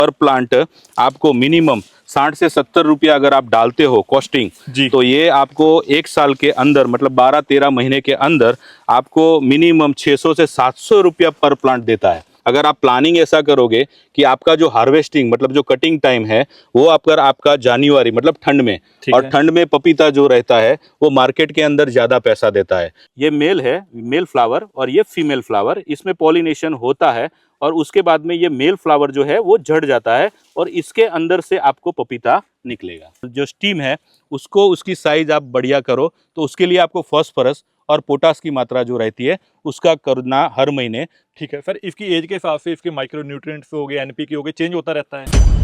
पर प्लांट आपको मिनिमम 60 से 70 रुपया अगर आप डालते हो कॉस्टिंग, तो ये आपको 1 साल के अंदर मतलब 12-13 महीने के अंदर आपको मिनिमम 600 से 700 रुपया पर प्लांट देता है। अगर आप प्लानिंग ऐसा करोगे कि आपका जो हार्वेस्टिंग मतलब जो कटिंग टाइम है वो आपका जनवरी मतलब ठंड में, और ठंड में पपीता जो रहता है वो मार्केट के अंदर ज़्यादा पैसा देता है। ये मेल है, मेल फ्लावर, और ये फीमेल फ्लावर, इसमें पॉलिनेशन होता है और उसके बाद में ये मेल फ्लावर जो है वो झड़ जाता है और इसके अंदर से आपको पपीता निकलेगा। जो स्टीम है उसको उसकी साइज आप बढ़िया करो तो उसके लिए आपको फास्फोरस और पोटास की मात्रा जो रहती है उसका करना हर महीने। ठीक है सर, इसकी एज के हिसाब से इसके माइक्रो न्यूट्रिएंट्स हो गए, एनपीके हो गए, चेंज होता रहता है।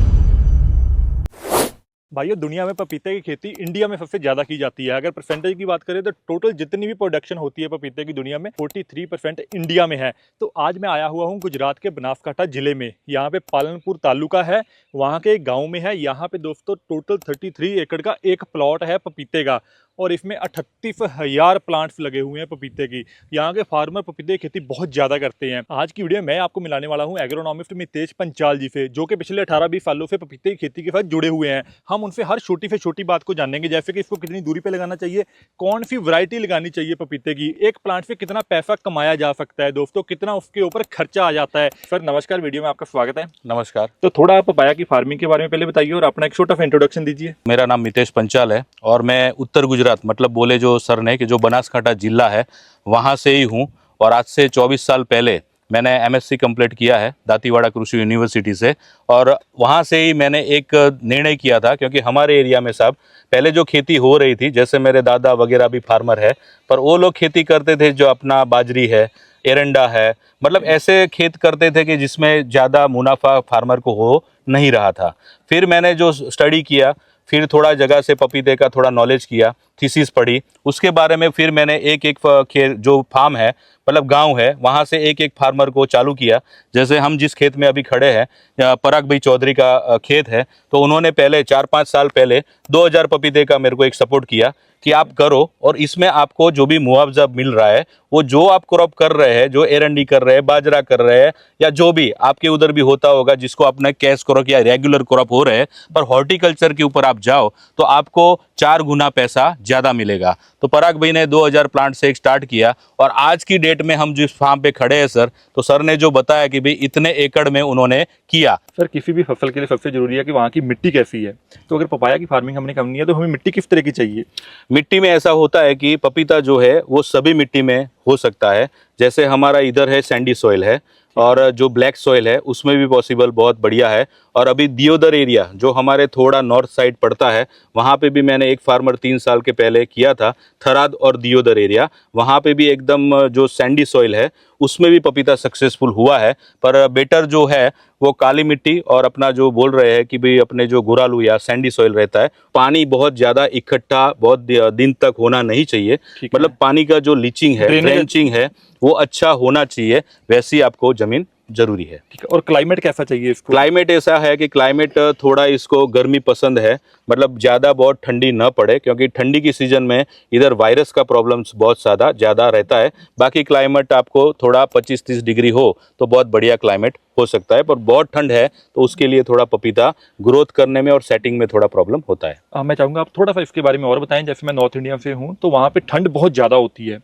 भाइयों, दुनिया में पपीते की खेती इंडिया में सबसे ज़्यादा की जाती है। अगर परसेंटेज की बात करें तो टोटल जितनी भी प्रोडक्शन होती है पपीते की दुनिया में 43% इंडिया में है। तो आज मैं आया हुआ हूँ गुजरात के बनासकांठा ज़िले में। यहाँ पे पालनपुर तालुका है, वहाँ के एक गाँव में है। यहाँ पे दोस्तों टोटल 33 एकड़ का एक प्लॉट है पपीते का और इसमें 38,000 प्लांट्स लगे हुए हैं पपीते की। यहाँ के फार्मर पपीते की खेती बहुत ज़्यादा करते हैं। आज की वीडियो में मैं आपको मिलाने वाला हूँ एग्रोनॉमिस्ट मितेश पंचाल जी से, जो कि पिछले 18-20 सालों से पपीते की खेती के साथ जुड़े हुए हैं। हम उनसे हर छोटी से छोटी बात को जानेंगे, जैसे कि इसको कितनी दूरी पे लगाना चाहिए, कौन सी वैरायटी लगानी चाहिए पपीते की, एक प्लांट से कितना पैसा कमाया जा सकता है दोस्तों, कितना उसके ऊपर खर्चा आ जाता है। सर नमस्कार, वीडियो में आपका स्वागत है। नमस्कार। तो थोड़ा आप पपाया की फार्मिंग के बारे में पहले बताइए और अपना एक छोटा सा इंट्रोडक्शन दीजिए। मेरा नाम मितेश पंचाल है और मैं उत्तर गुजरात मतलब बोले जो सर ने कि जो बनासकांठा जिला है वहाँ से ही हूँ। और आज से 24 साल पहले मैंने एमएससी कंप्लीट किया है दातीवाड़ा कृषि यूनिवर्सिटी से, और वहाँ से ही मैंने एक निर्णय किया था, क्योंकि हमारे एरिया में साहब पहले जो खेती हो रही थी, जैसे मेरे दादा वगैरह भी फार्मर है, पर वो लोग खेती करते थे जो अपना बाजरी है, एरंडा है, मतलब ऐसे खेत करते थे कि जिसमें ज़्यादा मुनाफा फार्मर को हो नहीं रहा था। फिर मैंने जो स्टडी किया, फिर थोड़ा जगह से पपीते का थोड़ा नॉलेज किया, थीसिस पढ़ी, उसके बारे में फिर मैंने एक खेत जो फार्म है मतलब गांव है वहाँ से एक फार्मर को चालू किया। जैसे हम जिस खेत में अभी खड़े हैं पराग भाई चौधरी का खेत है, तो उन्होंने पहले 4-5 साल पहले 2000 पपीते का मेरे को एक सपोर्ट किया कि आप करो, और इसमें आपको जो भी मुआवजा मिल रहा है वो जो आप क्रॉप कर रहे हैं, जो एरंडी कर रहे हैं, बाजरा कर रहे हैं, या जो भी आपके उधर भी होता होगा जिसको अपना कैश क्रॉप या रेगुलर क्रॉप हो रहे हैं, पर हॉर्टिकल्चर के ऊपर आप जाओ तो आपको 4 गुना पैसा ज़्यादा मिलेगा। तो पराग भाई ने 2000 प्लांट से एक स्टार्ट किया, और आज की डेट में हम जिस फार्म पे खड़े हैं सर, तो सर ने जो बताया कि भाई इतने एकड़ में उन्होंने किया। सर किसी भी फसल के लिए सबसे जरूरी है कि वहाँ की मिट्टी कैसी है। तो अगर पपाया की फार्मिंग हमने करनी है तो हमें मिट्टी किस तरह की चाहिए? मिट्टी में ऐसा होता है कि पपीता जो है वो सभी मिट्टी में हो सकता है। जैसे हमारा इधर है सैंडी सॉइल है, और जो ब्लैक सॉइल है उसमें भी पॉसिबल बहुत बढ़िया है। और अभी दियोदर एरिया जो हमारे थोड़ा नॉर्थ साइड पड़ता है, वहाँ पे भी मैंने एक फार्मर 3 साल के पहले किया था, थराद और दियोदर एरिया, वहाँ पे भी एकदम जो सैंडी सॉइल है उसमें भी पपीता सक्सेसफुल हुआ है। पर बेटर जो है वो काली मिट्टी और अपना जो बोल रहे हैं कि भाई अपने जो गुरालू या सैंडी सॉइल रहता है, पानी बहुत ज़्यादा इकट्ठा बहुत दिन तक होना नहीं चाहिए, मतलब पानी का जो लीचिंग है, ड्रेंचिंग है, वो अच्छा होना चाहिए, वैसी आपको ज़मीन जरूरी है। ठीक है। और क्लाइमेट कैसा चाहिए इसको? क्लाइमेट ऐसा है कि क्लाइमेट थोड़ा इसको गर्मी पसंद है, मतलब ज़्यादा बहुत ठंडी न पड़े, क्योंकि ठंडी की सीज़न में इधर वायरस का प्रॉब्लम्स बहुत ज़्यादा रहता है। बाकी क्लाइमेट आपको थोड़ा 25-30 डिग्री हो तो बहुत बढ़िया क्लाइमेट हो सकता है, पर बहुत ठंड है तो उसके लिए थोड़ा पपीता ग्रोथ करने में और सेटिंग में थोड़ा प्रॉब्लम होता है। मैं चाहूँगा आप थोड़ा सा इसके बारे में और बताएं। जैसे मैं नॉर्थ इंडिया से हूँ तो वहाँ पे ठंड बहुत ज़्यादा होती है,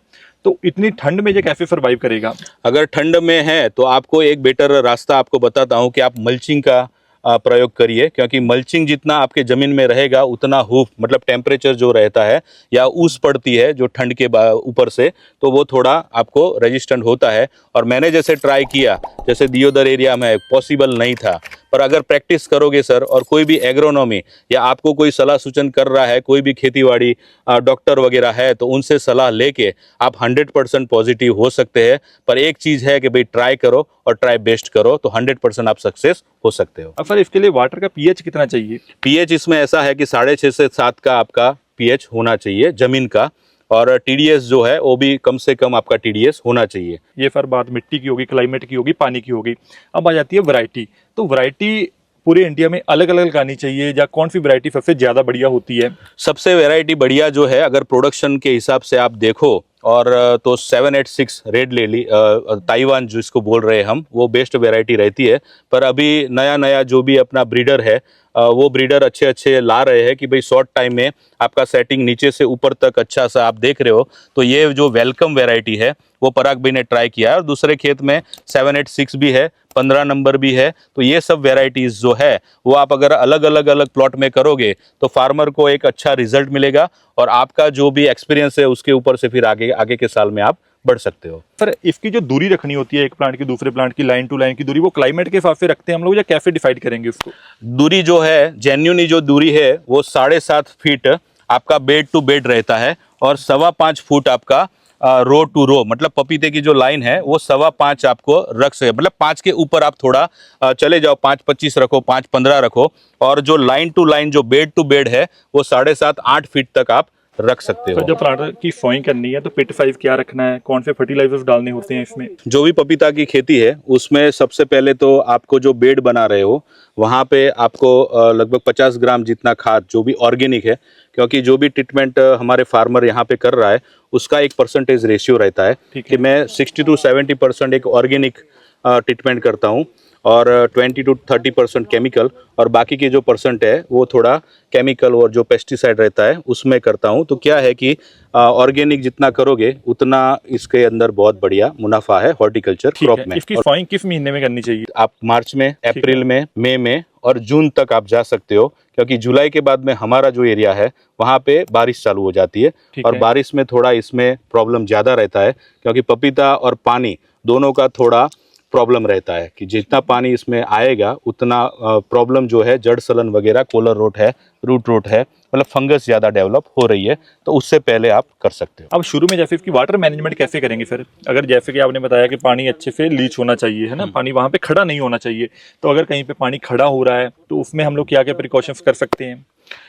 तो इतनी ठंड में ये कैसे सर्वाइव करेगा? अगर ठंड में है तो आपको एक बेटर रास्ता आपको बताता हूँ कि आप मल्चिंग का प्रयोग करिए, क्योंकि मल्चिंग जितना आपके ज़मीन में रहेगा उतना हूफ मतलब टेम्परेचर जो रहता है या ऊस पड़ती है जो ठंड के ऊपर से, तो वो थोड़ा आपको रेजिस्टेंट होता है। और मैंने जैसे ट्राई किया, जैसे दियोदर एरिया में पॉसिबल नहीं था, पर अगर प्रैक्टिस करोगे सर, और कोई भी एग्रोनॉमी या आपको कोई सलाह सूचन कर रहा है, कोई भी खेतीबाड़ी डॉक्टर वगैरह है, तो उनसे सलाह लेके आप 100% पॉजिटिव हो सकते हैं। पर एक चीज़ है कि भाई ट्राई करो और ट्राई बेस्ट करो, तो 100% आप सक्सेस हो सकते हो। अब सर इसके लिए वाटर का पीएच कितना चाहिए? पीएच इसमें ऐसा है कि 6.5 से 7 का आपका पीएच होना चाहिए ज़मीन का, और टीडीएस जो है वो भी कम से कम आपका टीडीएस होना चाहिए। ये सर बात मिट्टी की होगी, क्लाइमेट की होगी, पानी की होगी। अब आ जाती है वैरायटी। तो वैरायटी पूरे इंडिया में अलग अलग लगानी चाहिए, या कौन सी वैरायटी सबसे ज़्यादा बढ़िया होती है? सबसे वैरायटी बढ़िया जो है, अगर प्रोडक्शन के हिसाब से आप देखो, और तो 786 रेड ले ली, ताइवान जिसको बोल रहे हैं हम, वो बेस्ट वैरायटी रहती है। पर अभी नया नया जो भी अपना ब्रीडर है वो ब्रीडर अच्छे अच्छे ला रहे हैं कि भाई शॉर्ट टाइम में आपका सेटिंग नीचे से ऊपर तक अच्छा सा आप देख रहे हो। तो ये जो वेलकम वैरायटी है वो पराग भाई ने ट्राई किया है, और दूसरे खेत में 786 भी है, 15 नंबर भी है। तो ये सब वेराइटीज़ जो है वो आप अगर अलग अलग अलग प्लॉट में करोगे तो फार्मर को एक अच्छा रिजल्ट मिलेगा, और आपका जो भी एक्सपीरियंस है उसके ऊपर से फिर आगे आगे के साल में आप बढ़ सकते हो। सर इसकी जो दूरी रखनी होती है एक प्लांट की दूसरे प्लांट की, लाइन टू लाइन की दूरी, वो क्लाइमेट के हिसाब से रखते हैं हम लोग, या कैसे डिसाइड करेंगे उसको? दूरी जो है जेन्युइनली जो दूरी है वो 7.5 फीट आपका बेड टू बेड रहता है, और 5.25 फुट आपका रो टू रो, मतलब पपीते की जो लाइन है वो 5.25 आपको रख सके, मतलब 5 के ऊपर आप थोड़ा चले जाओ, 5.25 रखो, 5.15 रखो, और जो लाइन टू लाइन जो बेड टू बेड है वो 7.5-8 फीट तक आप रख सकते हो। तो जब प्लांट की सोइंग करनी है तो पिट साइज क्या रखना है, कौन से फर्टिलाइजर्स डालने होते हैं इसमें? जो भी पपीता की खेती है उसमें सबसे पहले तो आपको जो बेड बना रहे हो वहाँ पे आपको लगभग 50 ग्राम जितना खाद जो भी ऑर्गेनिक है, क्योंकि जो भी ट्रीटमेंट हमारे फार्मर यहाँ पे कर रहा है उसका एक परसेंटेज रेशियो रहता है कि मैं 60 to 70% एक ऑर्गेनिक ट्रीटमेंट करता हूँ, और 20 to 30% केमिकल, और बाकी के जो परसेंट है वो थोड़ा केमिकल और जो पेस्टिसाइड रहता है उसमें करता हूँ। तो क्या है कि ऑर्गेनिक जितना करोगे उतना इसके अंदर बहुत बढ़िया मुनाफा है हॉर्टिकल्चर क्रॉप में। इसकी सोइंग किस महीने में करनी चाहिए? आप मार्च में, अप्रैल में, मई में और जून तक आप जा सकते हो, क्योंकि जुलाई के बाद में हमारा जो एरिया है वहाँ पे बारिश चालू हो जाती है, और बारिश में थोड़ा इसमें प्रॉब्लम ज़्यादा रहता है, क्योंकि पपीता और पानी दोनों का थोड़ा प्रॉब्लम रहता है कि जितना पानी इसमें आएगा उतना प्रॉब्लम जो है जड़ सलन वगैरह, कोलर रोट है, रूट रोट है, मतलब फंगस ज़्यादा डेवलप हो रही है, तो उससे पहले आप कर सकते हो। अब शुरू में जैसे इसकी वाटर मैनेजमेंट कैसे करेंगे फिर? अगर जैसे कि आपने बताया कि पानी अच्छे से लीच होना चाहिए, है ना, पानी वहाँ पे खड़ा नहीं होना चाहिए, तो अगर कहीं पे पानी खड़ा हो रहा है तो उसमें हम लोग क्या क्या प्रिकॉशंस कर सकते हैं?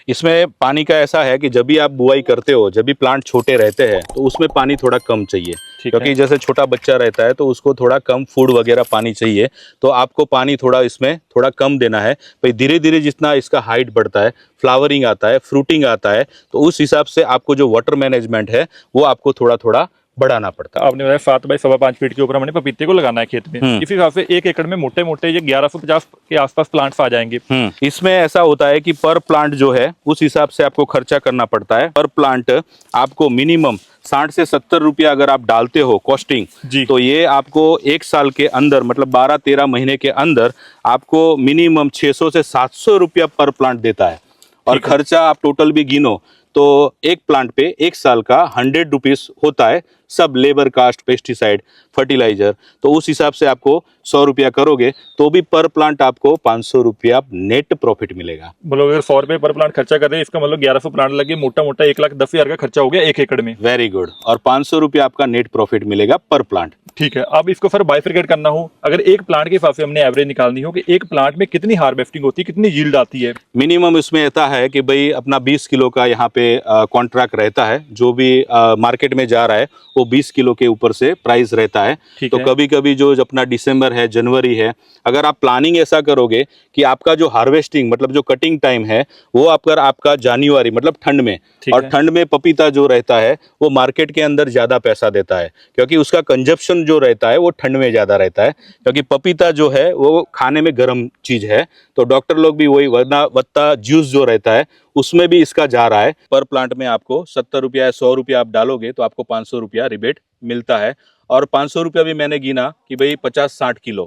इसमें पानी का ऐसा है कि जब भी आप बुआई करते हो, जब भी प्लांट छोटे रहते हैं तो उसमें पानी थोड़ा कम चाहिए, क्योंकि जैसे छोटा बच्चा रहता है तो उसको थोड़ा कम फूड वगैरह पानी चाहिए, तो आपको पानी थोड़ा इसमें थोड़ा कम देना है। भाई धीरे धीरे जितना इसका हाइट बढ़ता है, फ्लावरिंग आता है, फ्रूटिंग आता है, तो उस हिसाब से आपको जो वाटर मैनेजमेंट है वो आपको थोड़ा थोड़ा बढ़ाना पड़ता है। आपने बताया 7 बाई 5.25 फीट के ऊपर हमने पपीते को लगाना है खेत में, इस हिसाब से 1 एकड़ में मोटे मोटे ये 1150 के आसपास प्लांट्स आ जाएंगे। इसमें ऐसा होता है कि पर प्लांट जो है उस हिसाब से आपको खर्चा करना पड़ता है। पर प्लांट आपको मिनिमम 60 से 70 रुपया अगर आप डालते हो कॉस्टिंग, तो ये आपको 1 साल के अंदर, मतलब 12-13 महीने के अंदर आपको मिनिमम 600 से 700 रुपया पर प्लांट देता है। और खर्चा आप टोटल भी गिनो तो एक प्लांट पे 1 साल का 100 रुपीज होता है, सब लेबर कास्ट, पेस्टिसाइड, फर्टिलाइजर, तो उस हिसाब से आपको 100 रुपया करोगे तो भी पर प्लांट आपको 500 रुपया नेट प्रॉफिट मिलेगा। बोलो अगर 100 रुपये पर प्लांट खर्चा कर रहे हैं, इसका मतलब 1100 प्लांट लगे, मोटा मोटा 1,10,000 का खर्चा हो गया 1 एकड़ में। Very good. और 500 रुपया आपका नेट प्रॉफिट मिलेगा पर प्लांट। ठीक है। अब इसको फिर बाइफरकेट करना हो, अगर एक प्लांट के हिसाब से हमने एवरेज निकालनी हो कि एक प्लांट में कितनी हार्वेस्टिंग होती है, कितनी यील्ड आती है? मिनिमम इसमें ऐसा है कि भाई अपना 20 किलो का यहाँ पे कॉन्ट्रैक्ट रहता है, जो भी मार्केट में जा रहा है वो 20 किलो के ऊपर से प्राइस रहता है। तो कभी कभी जो अपना दिसंबर है, जनवरी है, अगर आप प्लानिंग ऐसा करोगे कि आपका जो हार्वेस्टिंग मतलब जो कटिंग टाइम है वो आपका जनवरी मतलब ठंड में, और ठंड में पपीता जो रहता है वो मार्केट के अंदर ज़्यादा पैसा देता है, क्योंकि उसका कंजप्शन जो रहता है वो ठंड में ज़्यादा रहता है, क्योंकि पपीता जो है वो खाने में गर्म चीज़ है। तो डॉक्टर लोग भी वही वत्ता जूस जो रहता है उसमें भी इसका जा रहा है। पर प्लांट में आपको 70 रुपया या 100 रुपया आप डालोगे तो आपको 500 रुपया रिबेट मिलता है। और 500 रुपया भी मैंने गिना कि भाई 50-60 किलो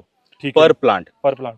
पर प्लांट,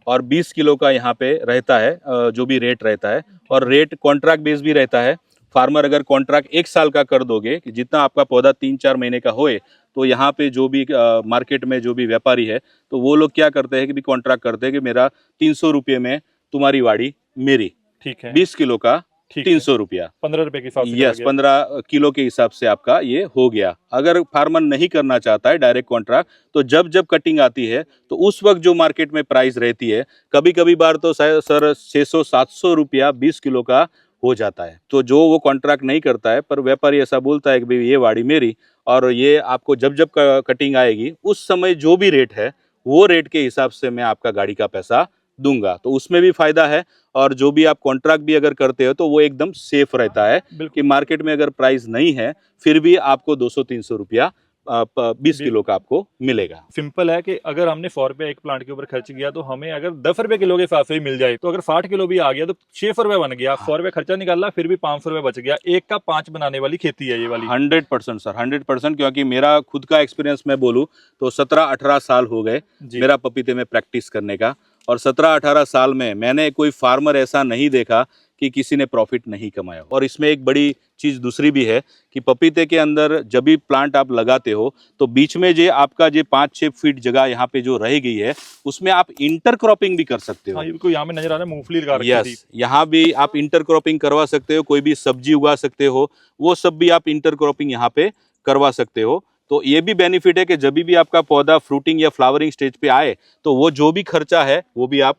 और 20 किलो का यहाँ पे रहता है जो भी रेट रहता है, और रेट कॉन्ट्रैक्ट बेस भी रहता है। फार्मर अगर कॉन्ट्रैक्ट 1 साल का कर दोगे कि जितना आपका पौधा 3-4 महीने का होए, तो यहाँ पे जो भी मार्केट में जो भी व्यापारी है तो वो लोग क्या करते हैं कि भी कॉन्ट्रैक्ट करते हैं कि मेरा 300 रुपये में तुम्हारी वाड़ी मेरी, ठीक है, 20 किलो का 300 रुपया, 15 रुपए के हिसाब से। यस, 15 किलो के हिसाब से आपका ये हो गया। अगर फार्मर नहीं करना चाहता है डायरेक्ट कॉन्ट्रैक्ट, तो जब जब कटिंग आती है तो उस वक्त जो मार्केट में प्राइस रहती है, कभी कभी बार तो सर 600-700 रुपया 20 किलो का हो जाता है। तो जो वो कॉन्ट्रैक्ट नहीं करता है, पर व्यापारी ऐसा बोलता है कि भाई ये वाड़ी मेरी, और ये आपको जब जब कटिंग आएगी उस समय जो भी रेट है वो रेट के हिसाब से मैं आपका गाड़ी का पैसा दूंगा, तो उसमें भी फायदा है। और जो भी आप कॉन्ट्रैक्ट भी अगर करते हो तो वो एकदम सेफ रहता है कि बिल्कुल मार्केट में अगर प्राइस नहीं है फिर भी आपको 200-300 रुपया 20 किलो का आपको मिलेगा। सिंपल है कि अगर हमने 100 रुपये एक प्लांट के ऊपर खर्च किया तो हमें अगर 10 रुपये किलो के हिसाब से ही मिल जाए तो अगर 60 किलो भी आ गया तो 600 रुपये बन गया। 100 रुपये खर्चा निकाला फिर भी 500 रुपये बच गया। एक का 5 बनाने वाली खेती है ये वाली। 100% सर, 100%, क्योंकि मेरा खुद का एक्सपीरियंस मैं बोलूँ तो 17-18 साल हो गए जी। मेरा पपीते में प्रैक्टिस करने का, और 17-18 साल में मैंने कोई फार्मर ऐसा नहीं देखा कि किसी ने प्रॉफिट नहीं कमाया। और इसमें एक बड़ी चीज़ दूसरी भी है कि पपीते के अंदर जब भी प्लांट आप लगाते हो तो बीच में जो आपका जो 5-6 फीट जगह यहाँ पे जो रह गई है उसमें आप इंटर क्रॉपिंग भी कर सकते हो। हाँ, ये को यहाँ में नजर आ रहा है मूंगफली लगा रखी थी। यस, यहाँ भी आप इंटर क्रॉपिंग करवा सकते हो, कोई भी सब्जी उगा सकते हो, वो सब भी आप इंटर क्रॉपिंग यहाँ पे करवा सकते हो। तो ये भी बेनिफिट है कि जब भी आपका पौधा फ्रूटिंग या फ्लावरिंग स्टेज पे आए तो वो जो भी खर्चा है वो भी आप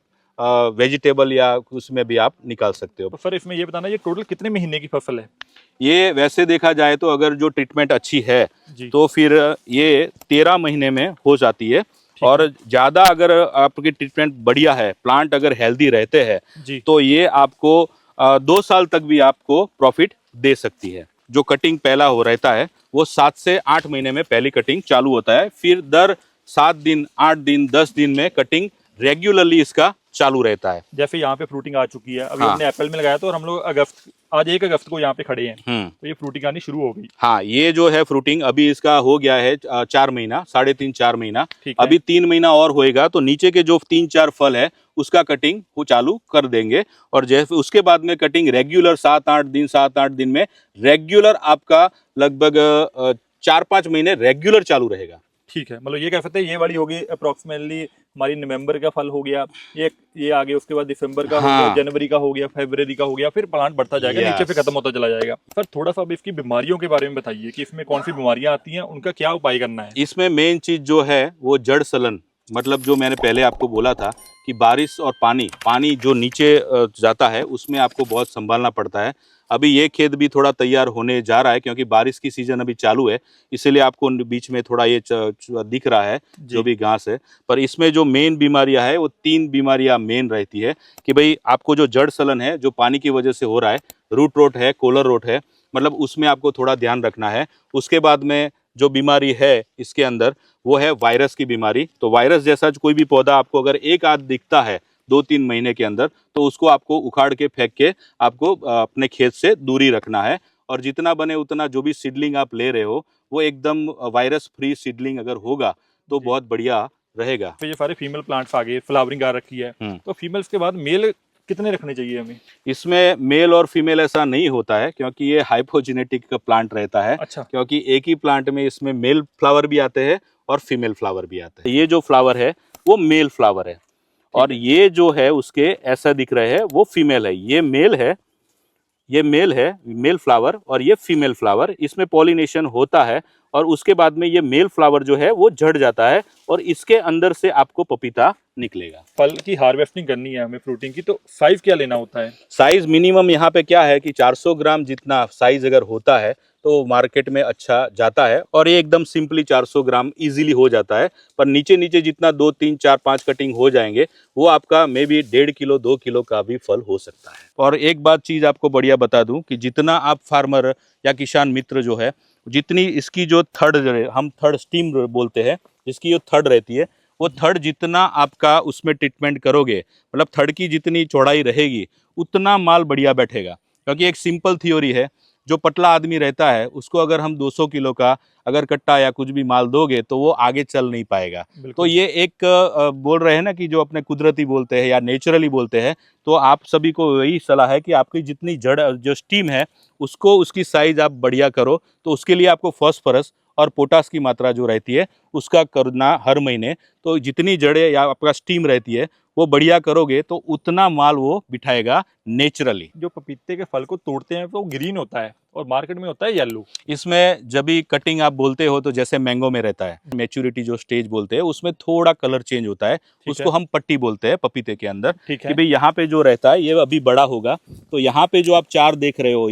वेजिटेबल या उसमें भी आप निकाल सकते हो। तो सर इसमें ये बताना ये टोटल कितने महीने की फसल है? ये वैसे देखा जाए तो अगर जो ट्रीटमेंट अच्छी है जी। तो फिर ये 13 महीने में हो जाती है। और ज़्यादा अगर आपकी ट्रीटमेंट बढ़िया है, प्लांट अगर हेल्दी रहते हैं जी। तो ये आपको 2 साल तक भी आपको प्रॉफिट दे सकती है। जो कटिंग पहला हो रहता है वो 7 से 8 महीने में पहली कटिंग चालू होता है, फिर दर 7 दिन, 8 दिन, 10 दिन में कटिंग रेगुलरली इसका चालू रहता है। जैसे यहाँ पे फ्रूटिंग आ चुकी है, अभी हाँ। हमने अप्रैल में लगाया तो और हम लोग आज 1 अगस्त को यहाँ पे खड़े हैं तो ये फ्रूटिंग आनी शुरू हो गई। हाँ, ये जो है फ्रूटिंग अभी इसका हो गया है 4 महीना, 3.5-4 महीना। ठीक है। अभी 3 महीना और होएगा तो नीचे के जो 3-4 फल है उसका कटिंग वो चालू कर देंगे। और जैसे उसके बाद में कटिंग रेगुलर 7-8 दिन में रेगुलर आपका लगभग 4-5 महीने रेगुलर चालू रहेगा। ठीक है, मतलब ये कह सकते हैं ये वाली होगी अप्रोक्सीमेटली हमारी नवंबर का फल हो गया, ये आगे उसके बाद दिसंबर का हो गया, हाँ। जनवरी का हो गया, फरवरी का हो गया, फिर प्लांट बढ़ता जाएगा, नीचे पे खत्म होता चला जाएगा। सर थोड़ा सा अब इसकी बीमारियों के बारे में बताइए कि इसमें कौन सी बीमारियां आती हैं, उनका क्या उपाय करना है? इसमें मेन चीज जो है वो जड़ सलन, मतलब जो मैंने पहले आपको बोला था कि बारिश और पानी जो नीचे जाता है उसमें आपको बहुत संभालना पड़ता है। अभी ये खेत भी थोड़ा तैयार होने जा रहा है क्योंकि बारिश की सीजन अभी चालू है, इसीलिए आपको बीच में थोड़ा ये दिख रहा है जो भी घास है। पर इसमें जो मेन बीमारियां है वो 3 बीमारियां मेन रहती है कि भाई आपको जो जड़ सलन है जो पानी की वजह से हो रहा है, रूट रोट है, कोलर रोट है, मतलब उसमें आपको थोड़ा ध्यान रखना है। उसके बाद में जो बीमारी है इसके अंदर वो है वायरस की बीमारी। तो वायरस जैसा कोई भी पौधा आपको अगर एक आध दिखता है 2-3 महीने के अंदर तो उसको आपको उखाड़ के फेंक के आपको अपने खेत से दूरी रखना है। और जितना बने उतना जो भी सीडलिंग आप ले रहे हो वो एकदम वायरस फ्री सीडलिंग अगर होगा तो बहुत बढ़िया रहेगा। तो ये सारे फीमेल प्लांट्स आ गए, फ्लावरिंग आ रखी है, तो फीमेल्स के बाद मेल कितने रखने चाहिए हमें? इसमें मेल और फीमेल ऐसा नहीं होता है क्योंकि ये हाइपोजेनेटिक का प्लांट रहता है। अच्छा। क्योंकि एक ही प्लांट में इसमें मेल फ्लावर भी आते हैं और फीमेल फ्लावर भी आते हैं। ये जो फ्लावर है वो मेल फ्लावर है और ये जो है उसके ऐसा दिख रहे हैं वो फीमेल है। ये मेल है, ये मेल है, मेल फ्लावर, और ये फीमेल फ्लावर। इसमें पॉलिनेशन होता है और उसके बाद में ये मेल फ्लावर जो है वो झड़ जाता है और इसके अंदर से आपको पपीता निकलेगा। फल की हार्वेस्टिंग करनी है हमें फ्रूटिंग की, तो साइज क्या लेना होता है? साइज मिनिमम यहाँ पे क्या है कि 400 ग्राम जितना साइज अगर होता है तो मार्केट में अच्छा जाता है और ये एकदम सिंपली 400 ग्राम इजीली हो जाता है। पर नीचे नीचे जितना 2, 3, 4, 5 कटिंग हो जाएंगे वो आपका मे बी 1.5 किलो 2 किलो का भी फल हो सकता है। और एक बात चीज़ आपको बढ़िया बता दूं कि जितना आप फार्मर या किसान मित्र जो है जितनी इसकी जो हम थर्ड स्टीम बोलते हैं, जिसकी जो थर्ड रहती है वो थर्ड जितना आपका उसमें ट्रीटमेंट करोगे, मतलब थर्ड की जितनी चौड़ाई रहेगी उतना माल बढ़िया बैठेगा। क्योंकि एक सिंपल थ्योरी है, जो पतला आदमी रहता है उसको अगर हम 200 किलो का अगर कट्टा या कुछ भी माल दोगे तो वो आगे चल नहीं पाएगा। तो ये एक बोल रहे हैं ना कि जो अपने कुदरती बोलते हैं या नेचुरली बोलते हैं, तो आप सभी को यही सलाह है कि आपकी जितनी जड़ जो स्टीम है उसको उसकी साइज आप बढ़िया करो। तो उसके लिए आपको फास्फोरस और पोटास की मात्रा जो रहती है उसका करना हर महीने। तो जितनी जड़ें या आपका स्टीम रहती है वो बढ़िया करोगे तो उतना माल वो बिठाएगा नेचुरली। जो पपीते के फल को तोड़ते हैं तो ग्रीन होता है और मार्केट में होता है येलो। इसमें जब भी कटिंग आप बोलते हो तो जैसे मैंगो में रहता है मैच्योरिटी जो स्टेज बोलते हैं उसमें थोड़ा कलर चेंज होता है, उसको हम पट्टी बोलते हैं पपीते के अंदर। कि भाई यहाँ पे जो रहता है ये अभी बड़ा होगा तो यहाँ पे जो आप 4 देख रहे हो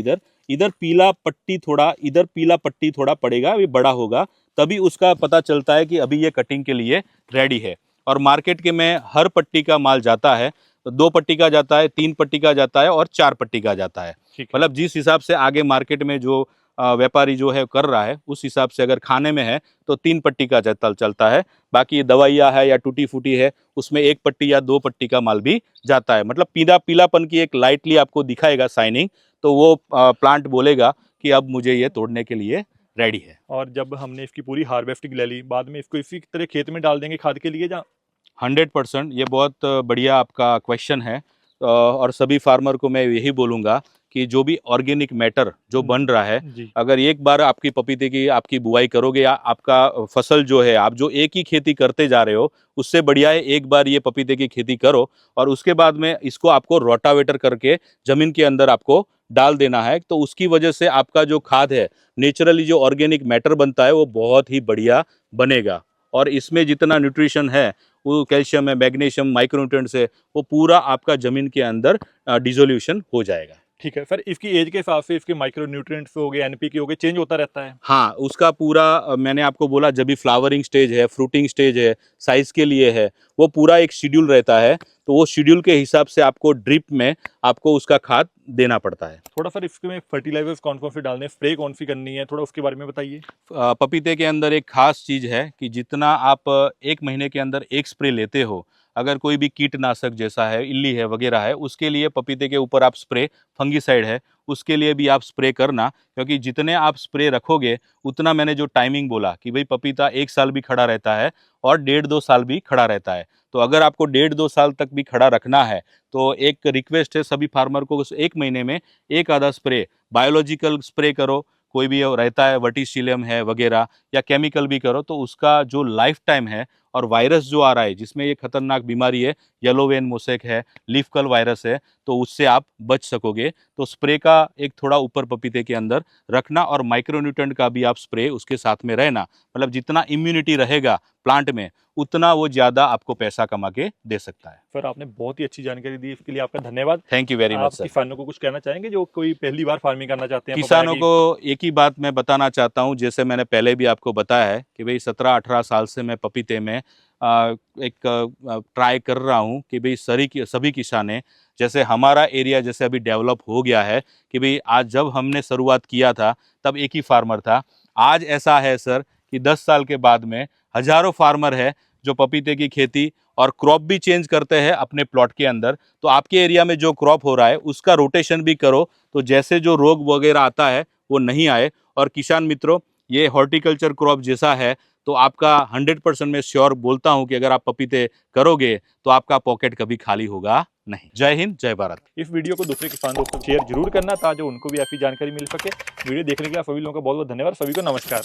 इधर पीला पट्टी थोड़ा, इधर पीला पट्टी थोड़ा पड़ेगा, अभी बड़ा होगा तभी उसका पता चलता है कि अभी ये कटिंग के लिए रेडी है। और मार्केट के में हर पट्टी का माल जाता है, तो 2 पट्टी का जाता है, 3 पट्टी का जाता है और 4 पट्टी का जाता है। ठीक है। मतलब जिस हिसाब से आगे मार्केट में जो व्यापारी जो है कर रहा है, उस हिसाब से अगर खाने में है तो 3 पट्टी का चलता है। बाकी ये दवाइयाँ है या टूटी फूटी है, उसमें 1 पट्टी या 2 पट्टी का माल भी जाता है। मतलब पीलापन की एक लाइटली आपको दिखाएगा शाइनिंग, तो वो प्लांट बोलेगा कि अब मुझे ये तोड़ने के लिए रेडी है। और जब हमने इसकी पूरी हार्वेस्टिंग ले ली, बाद में इसको इसी तरह खेत में डाल देंगे खाद के लिए, 100% ये बहुत बढ़िया आपका क्वेश्चन है। और सभी फार्मर को मैं यही बोलूँगा कि जो भी ऑर्गेनिक मैटर जो बन रहा है, जी। अगर एक बार आपकी पपीते की आपकी बुआई करोगे या आपका फसल जो है, आप जो एक ही खेती करते जा रहे हो, उससे बढ़िया है एक बार ये पपीते की खेती करो और उसके बाद में इसको आपको रोटावेटर करके ज़मीन के अंदर आपको डाल देना है। तो उसकी वजह से आपका जो खाद है, नेचुरली जो ऑर्गेनिक मैटर बनता है, वो बहुत ही बढ़िया बनेगा। और इसमें जितना न्यूट्रिशन है, वो कैल्शियम है, मैग्नीशियम, माइक्रोन्यूट्रिएंट्स है, वो पूरा आपका ज़मीन के अंदर डिसोल्यूशन हो जाएगा। ठीक है। फिर इसकी एज के हिसाब से इसके माइक्रो न्यूट्रिएंट्स हो गए, एनपीके हो गए, चेंज होता रहता है? हाँ, उसका पूरा मैंने आपको बोला जब भी फ्लावरिंग स्टेज है, फ्रूटिंग स्टेज है, साइज़ के लिए है, वो पूरा एक शेड्यूल रहता है। तो वो शेड्यूल के हिसाब से आपको ड्रिप में आपको उसका खाद देना पड़ता है। थोड़ा सर इसमें फर्टिलाइजर्स कौन-कौन से डालने हैं, स्प्रे कौन सी करनी है, थोड़ा उसके बारे में बताइए? पपीते के अंदर एक खास चीज़ है कि जितना आप 1 महीने के अंदर 1 स्प्रे लेते हो, अगर कोई भी कीटनाशक जैसा है, इल्ली है वगैरह है, उसके लिए पपीते के ऊपर आप स्प्रे, फंगीसाइड है, उसके लिए भी आप स्प्रे करना। क्योंकि जितने आप स्प्रे रखोगे, उतना मैंने जो टाइमिंग बोला कि भाई पपीता 1 साल भी खड़ा रहता है और 1.5-2 साल भी खड़ा रहता है। तो अगर आपको 1.5-2 साल तक भी खड़ा रखना है, तो एक रिक्वेस्ट है सभी फार्मर को, उस 1 महीने में 1 आधा स्प्रे, बायोलॉजिकल स्प्रे करो, कोई भी रहता है वर्टिसिलियम है वगैरह, या केमिकल भी करो, तो उसका जो लाइफ टाइम है और वायरस जो आ रहा है जिसमें ये खतरनाक बीमारी है, येलो वेन मोसेक है, लीफ कर्ल वायरस है, तो उससे आप बच सकोगे। तो स्प्रे का एक थोड़ा ऊपर पपीते के अंदर रखना और माइक्रोन्यूट्रिएंट का भी आप स्प्रे उसके साथ में रहना। मतलब जितना इम्यूनिटी रहेगा प्लांट में, उतना वो ज़्यादा आपको पैसा कमा के दे सकता है। सर आपने बहुत ही अच्छी जानकारी दी, इसके लिए आपका धन्यवाद। थैंक यू वेरी आप मच सर। किसानों को कुछ कहना चाहेंगे जो कोई पहली बार फार्मिंग करना चाहते हैं? किसानों पपाया को एक ही बात मैं बताना चाहता हूँ, जैसे मैंने पहले भी आपको बताया है कि भाई 17-18 साल से मैं पपीते में एक ट्राई कर रहा हूँ कि भाई सभी किसाने, जैसे हमारा एरिया जैसे अभी डेवलप हो गया है कि भाई आज जब हमने शुरुआत किया था तब एक ही फार्मर था। आज ऐसा है सर कि 10 साल के बाद में हज़ारों फार्मर है जो पपीते की खेती और क्रॉप भी चेंज करते हैं अपने प्लॉट के अंदर। तो आपके एरिया में जो क्रॉप हो रहा है उसका रोटेशन भी करो, तो जैसे जो रोग वगैरह आता है वो नहीं आए। और किसान मित्रों, ये हॉर्टिकल्चर क्रॉप जैसा है, तो आपका 100% मैं श्योर बोलता हूँ कि अगर आप पपीते करोगे तो आपका पॉकेट कभी खाली होगा नहीं। जय हिंद, जय भारत। इस वीडियो को दूसरे किसान दोस्तों को शेयर जरूर करना ताकि उनको भी ऐसी जानकारी मिल सके। वीडियो देखने के लिए आप सभी लोगों का बहुत बहुत धन्यवाद। सभी को नमस्कार।